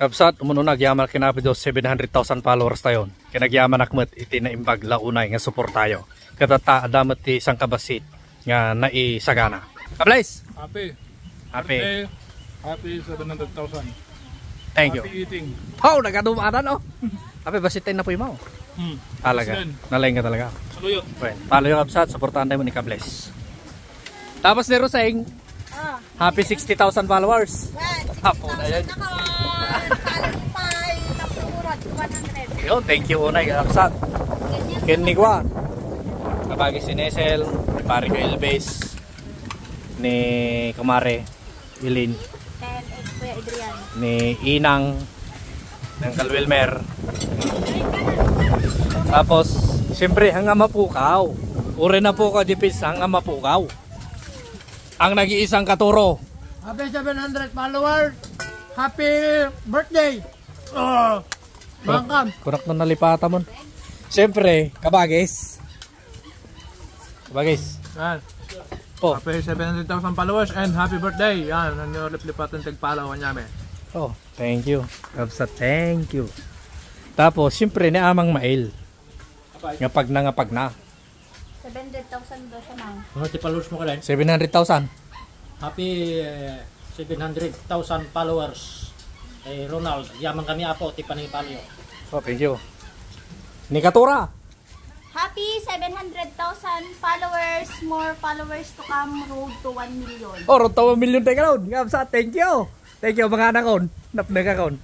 Kabsat, umuno nagyaman kinapi do 700,000 followers tayon. Kinagyaman akmet iti na imbag launay nga support tayo. Katata adamet ti isang kabasit nga naisagana. Kablais! Happy. Happy. Happy 700,000. Thank you. Happy eating. Oh, nagadumanan oh. Happy basitin na po yung mau. Talaga. Nalaing ka talaga. Saluyot. Well, follow yung Kabsat, supportahan tayo mo ni Kablais. Tapos ni Roseng, happy 60,000 followers. Hapo na yan. Yo, thank you unay Kabsat. Ken ni Gwa. Kapagi si Nesel, ni pare ko Elbes, ni Kumare Ilin, ni Inang ng Kalwilmer. Tapos siyempre hanga mapukaw. Ure na po ka dipis hanga mapukaw. Ang nag-iisang katuro. Happy 700 followers. Happy birthday. Mangkam. Kurak na nalipata mo. Siyempre, kabagis. Kabagis. Yan. Oh. Happy 700,000 followers and happy birthday. Yan, nanyo lip-lipatan tagpalaw kanyame. Oh, thank you. Kabsat, thank you. Tapos, siyempre, ni amang mail. Ngapag na. 700,000 daw siya man. Mga followers mo ka rin. 700,000. Happy 700,000 followers. Ronald, yaman kami apo, tipan ni Palio. Oh, thank you. Ni Katura. Happy 700,000 followers. More followers to come. Road to 1 million. Oh, road to 1 million tayo ka nun. Kabsat, thank you. Thank you mga anak kon. Napnagakon.